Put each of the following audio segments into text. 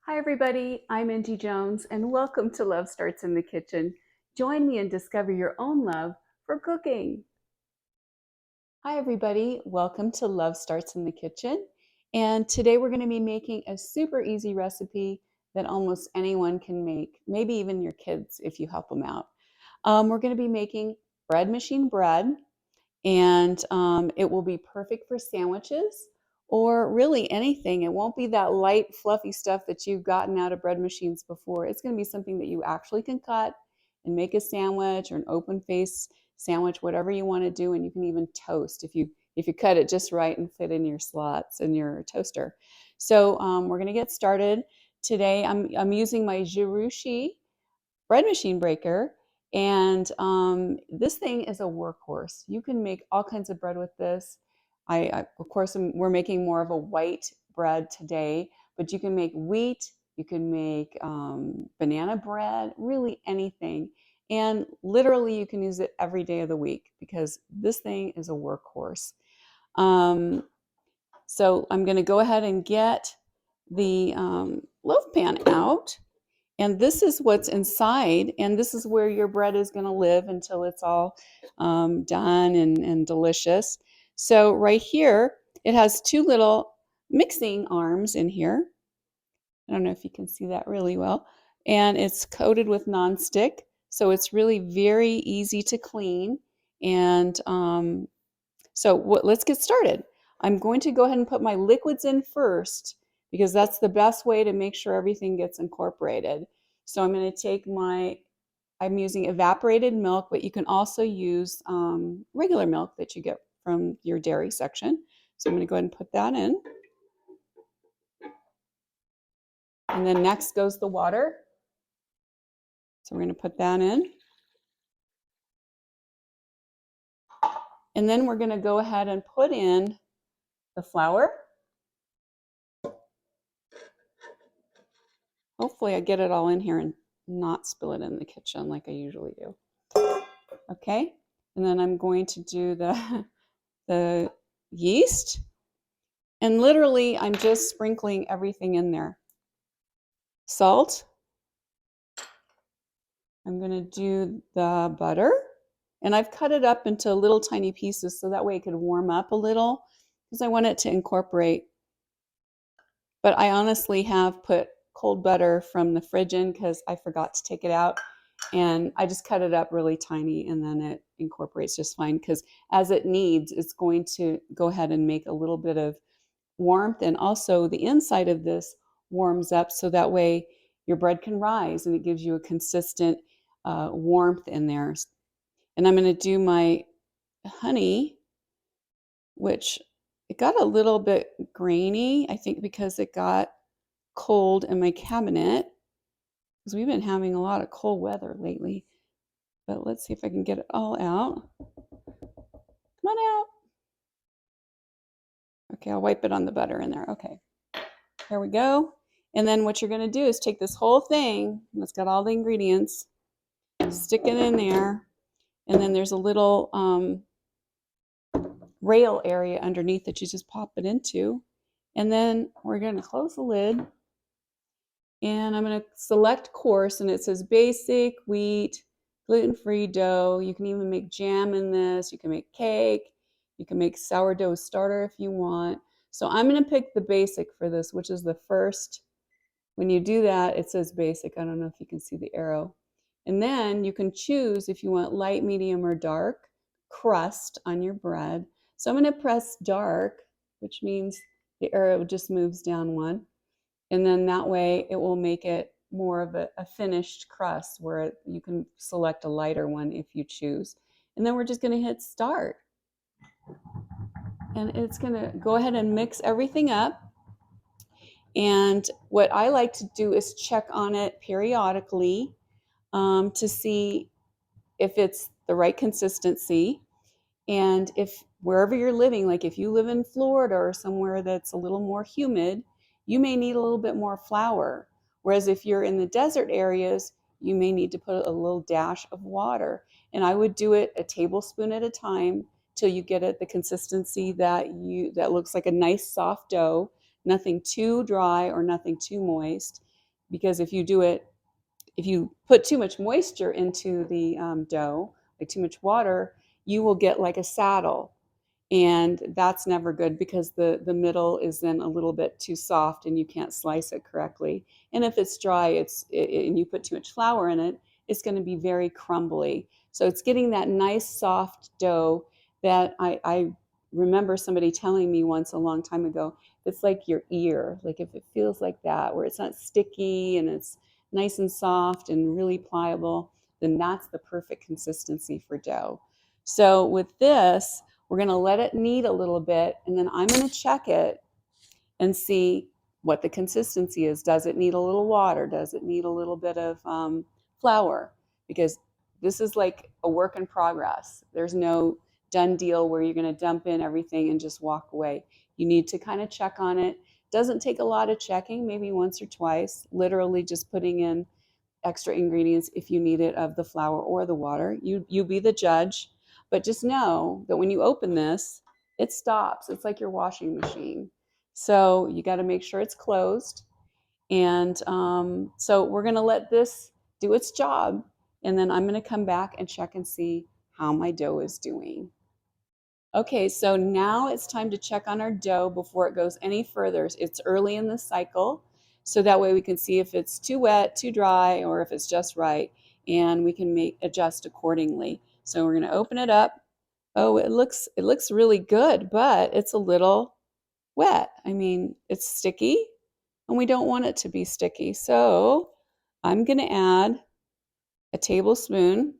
Hi everybody, I'm Angie Jones and welcome to Love Starts in the Kitchen. Join me and discover your own love for cooking. Hi everybody, welcome to Love Starts in the Kitchen. And today we're going to be making a super easy recipe that almost anyone can make, maybe even your kids if you help them out. We're going to be making bread machine bread, and it will be perfect for sandwiches or really anything. It won't be that light, fluffy stuff that you've gotten out of bread machines before. It's going to be something that you actually can cut and make a sandwich or an open face sandwich, whatever you want to do, and you can even toast if you cut it just right and fit in your slots in your toaster. So we're going to get started today. I'm using my Jirushi bread machine breaker. And this thing is a workhorse. You can make all kinds of bread with this. Of course, we're making more of a white bread today, but you can make wheat, you can make banana bread, really anything. And literally, you can use it every day of the week because this thing is a workhorse. Um, so I'm going to go ahead and get the loaf pan out. And this is what's inside, and this is where your bread is going to live until it's all done and delicious. So right here, it has two little mixing arms in here. I don't know if you can see that really well. And it's coated with nonstick, so it's really very easy to clean. And let's get started. I'm going to go ahead and put my liquids in first because that's the best way to make sure everything gets incorporated. So I'm going to take I'm using evaporated milk, but you can also use regular milk that you get from your dairy section. So I'm going to go ahead and put that in. And then next goes the water. So we're going to put that in. And then we're going to go ahead and put in the flour. Hopefully I get it all in here and not spill it in the kitchen like I usually do. Okay, and then I'm going to do the yeast. And literally, I'm just sprinkling everything in there. Salt. I'm going to do the butter. And I've cut it up into little tiny pieces so that way it could warm up a little because I want it to incorporate. But I honestly have put cold butter from the fridge in because I forgot to take it out. And I just cut it up really tiny and then it incorporates just fine because as it needs, it's going to go ahead and make a little bit of warmth. And also the inside of this warms up so that way your bread can rise and it gives you a consistent warmth in there. And I'm going to do my honey, which it got a little bit grainy, I think because it got cold in my cabinet because we've been having a lot of cold weather lately. But let's see if I can get it all out. Come on out. Okay, I'll wipe it on the butter in there. Okay, there we go. And then what you're going to do is take this whole thing that's got all the ingredients, stick it in there, and then there's a little rail area underneath that you just pop it into. And then we're going to close the lid. And I'm going to select course, and it says basic, wheat, gluten-free dough. You can even make jam in this. You can make cake. You can make sourdough starter if you want. So I'm going to pick the basic for this, which is the first. When you do that, it says basic. I don't know if you can see the arrow. And then you can choose if you want light, medium, or dark crust on your bread. So I'm going to press dark, which means the arrow just moves down one. And then that way it will make it more of a finished crust where you can select a lighter one if you choose. And then we're just going to hit start. And it's going to go ahead and mix everything up. And what I like to do is check on it periodically to see if it's the right consistency. And if wherever you're living, like if you live in Florida or somewhere that's a little more humid, you may need a little bit more flour. Whereas if you're in the desert areas, you may need to put a little dash of water. And I would do it a tablespoon at a time till you get it the consistency that looks like a nice soft dough, nothing too dry or nothing too moist. because if you put too much moisture into the dough, like too much water, you will get like a saddle, and that's never good because the middle is then a little bit too soft and you can't slice it correctly. And if it's dry, and you put too much flour in it, it's going to be very crumbly. So it's getting that nice soft dough that I remember somebody telling me once a long time ago. It's like your ear, like if it feels like that, where it's not sticky and it's nice and soft and really pliable, then that's the perfect consistency for dough. So with this, we're going to let it knead a little bit, and then I'm going to check it and see what the consistency is. Does it need a little water? Does it need a little bit of flour? Because this is like a work in progress. There's no done deal where you're going to dump in everything and just walk away. You need to kind of check on it. Doesn't take a lot of checking, maybe once or twice, literally just putting in extra ingredients if you need it of the flour or the water. You be the judge, but just know that when you open this, it stops. It's like your washing machine. So you got to make sure it's closed. And so we're going to let this do its job. And then I'm going to come back and check and see how my dough is doing. Okay, so now it's time to check on our dough before it goes any further. It's early in the cycle, so that way we can see if it's too wet, too dry, or if it's just right, and we can adjust accordingly. So we're going to open it up. Oh, it looks really good, but it's a little wet. I mean, it's sticky, and we don't want it to be sticky. So I'm going to add a tablespoon.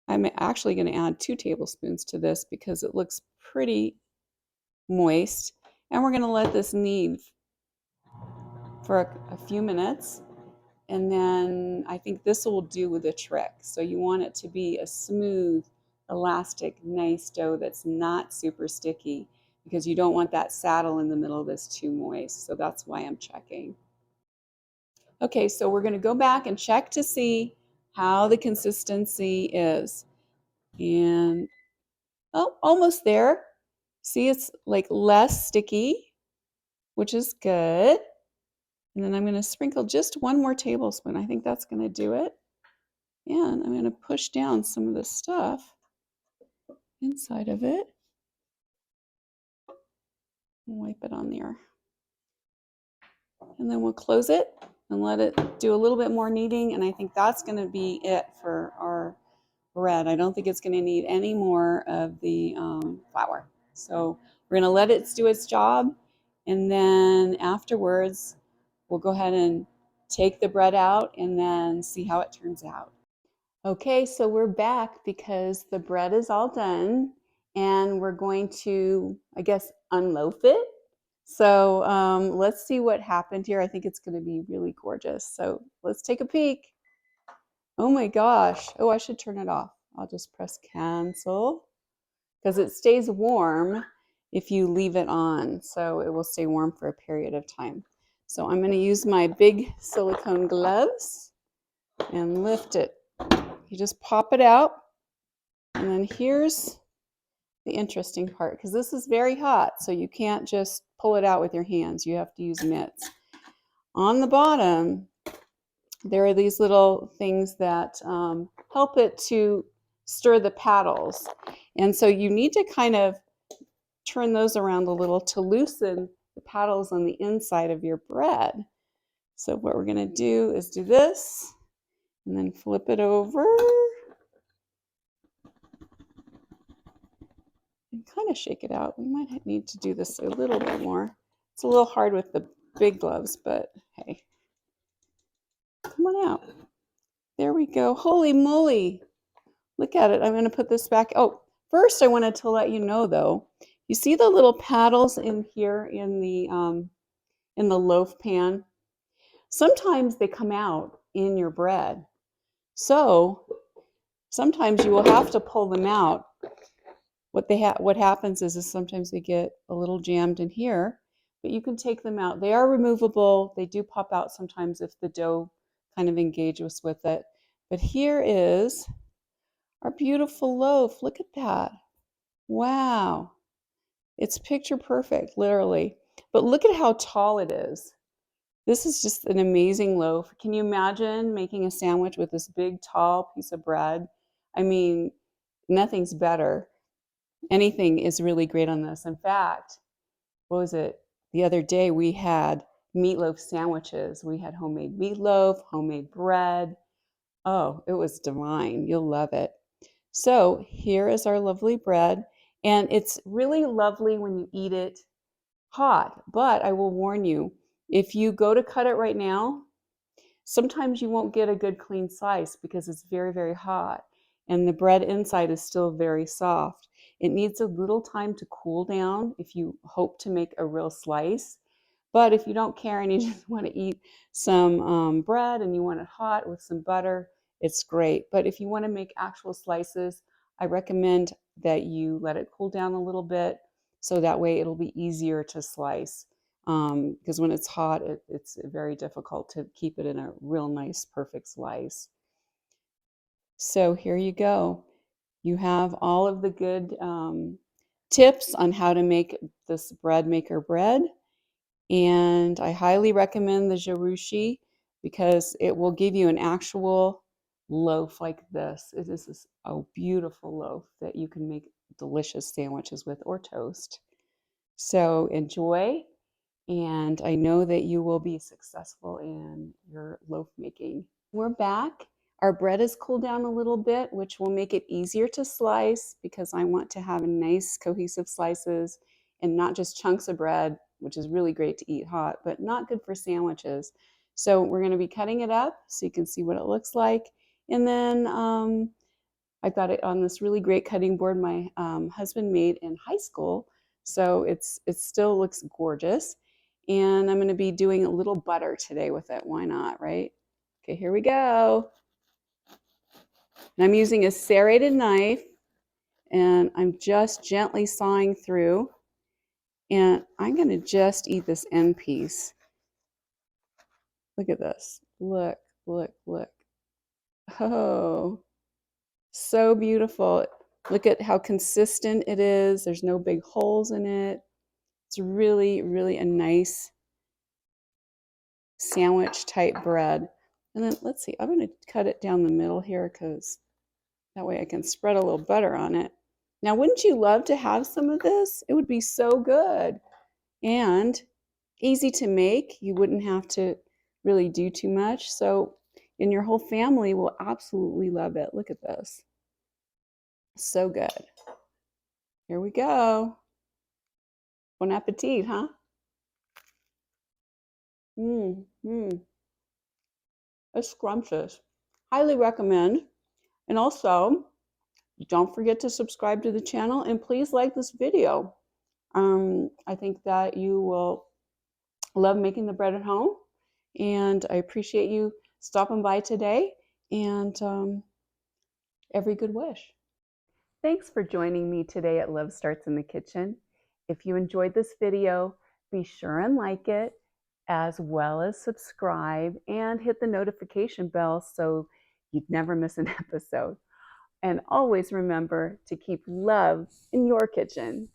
I'm actually going to add 2 tablespoons to this because it looks pretty moist. And we're going to let this knead for a few minutes. And then I think this will do the trick. So you want it to be a smooth, elastic, nice dough that's not super sticky, because you don't want that saddle in the middle that's too moist. So that's why I'm checking. Okay, so we're going to go back and check to see how the consistency is. And oh, almost there. See, it's like less sticky, which is good. And then I'm going to sprinkle just 1 more tablespoon. I think that's going to do it. And I'm going to push down some of the stuff inside of it and wipe it on there. And then we'll close it and let it do a little bit more kneading. And I think that's going to be it for our bread. I don't think it's going to need any more of the flour. So we're going to let it do its job. And then afterwards, we'll go ahead and take the bread out and then see how it turns out. Okay, so we're back because the bread is all done, and we're going to, I guess, unloaf it. So let's see what happened here. I think it's going to be really gorgeous. So let's take a peek. Oh my gosh. Oh, I should turn it off. I'll just press cancel because it stays warm if you leave it on. So it will stay warm for a period of time. So I'm going to use my big silicone gloves and lift it. You just pop it out, and then here's the interesting part, because this is very hot, so you can't just pull it out with your hands. You have to use mitts. On the bottom, there are these little things that help it to stir the paddles. And so you need to kind of turn those around a little to loosen the paddles on the inside of your bread. So what we're going to do is do this and then flip it over and kind of shake it out. We might need to do this a little bit more. It's a little hard with the big gloves, but hey, come on out. There we go. Holy moly. Look at it. I'm going to put this back. Oh, first I wanted to let you know though, you see the little paddles in here in the loaf pan? Sometimes they come out in your bread. So sometimes you will have to pull them out. What happens is sometimes they get a little jammed in here, but you can take them out. They are removable. They do pop out sometimes if the dough kind of engages with it. But here is our beautiful loaf. Look at that. Wow. It's picture perfect, literally. But look at how tall it is. This is just an amazing loaf. Can you imagine making a sandwich with this big, tall piece of bread? I mean, nothing's better. Anything is really great on this. In fact, what was it? The other day we had meatloaf sandwiches. We had homemade meatloaf, homemade bread. Oh, it was divine. You'll love it. So here is our lovely bread. And it's really lovely when you eat it hot. But I will warn you, if you go to cut it right now, sometimes you won't get a good clean slice because it's very, very hot and the bread inside is still very soft. It needs a little time to cool down if you hope to make a real slice. But if you don't care and you just want to eat some bread and you want it hot with some butter, it's great. But if you want to make actual slices, I recommend that you let it cool down a little bit so that way it'll be easier to slice. Because when it's hot, it's very difficult to keep it in a real nice, perfect slice. So here you go. You have all of the good tips on how to make this bread maker bread. And I highly recommend the Jarushi because it will give you an actual loaf like this. It is a beautiful loaf that you can make delicious sandwiches with or toast. So enjoy, and I know that you will be successful in your loaf making. We're back. Our bread is cooled down a little bit, which will make it easier to slice because I want to have nice cohesive slices and not just chunks of bread, which is really great to eat hot, but not good for sandwiches. So we're going to be cutting it up so you can see what it looks like. And then I've got it on this really great cutting board my husband made in high school. So it still looks gorgeous. And I'm going to be doing a little butter today with it. Why not, right? Okay, here we go. And I'm using a serrated knife and I'm just gently sawing through. And I'm going to just eat this end piece. Look at this. Look, look, look. Oh, so beautiful. Look at how consistent it is. There's no big holes in it. It's really, really a nice sandwich type bread. And then let's see, I'm going to cut it down the middle here because that way I can spread a little butter on it. Now, wouldn't you love to have some of this? It would be so good and easy to make. You wouldn't have to really do too much. So, and your whole family will absolutely love it. Look at this. So good. Here we go. Bon appetit, huh? It's scrumptious. Highly recommend. And also, don't forget to subscribe to the channel and please like this video. I think that you will love making the bread at home. And I appreciate you stopping by today and every good wish. Thanks for joining me today at Love Starts in the Kitchen. If you enjoyed this video, be sure and like it, as well as subscribe and hit the notification bell so you'd never miss an episode. And always remember to keep love in your kitchen.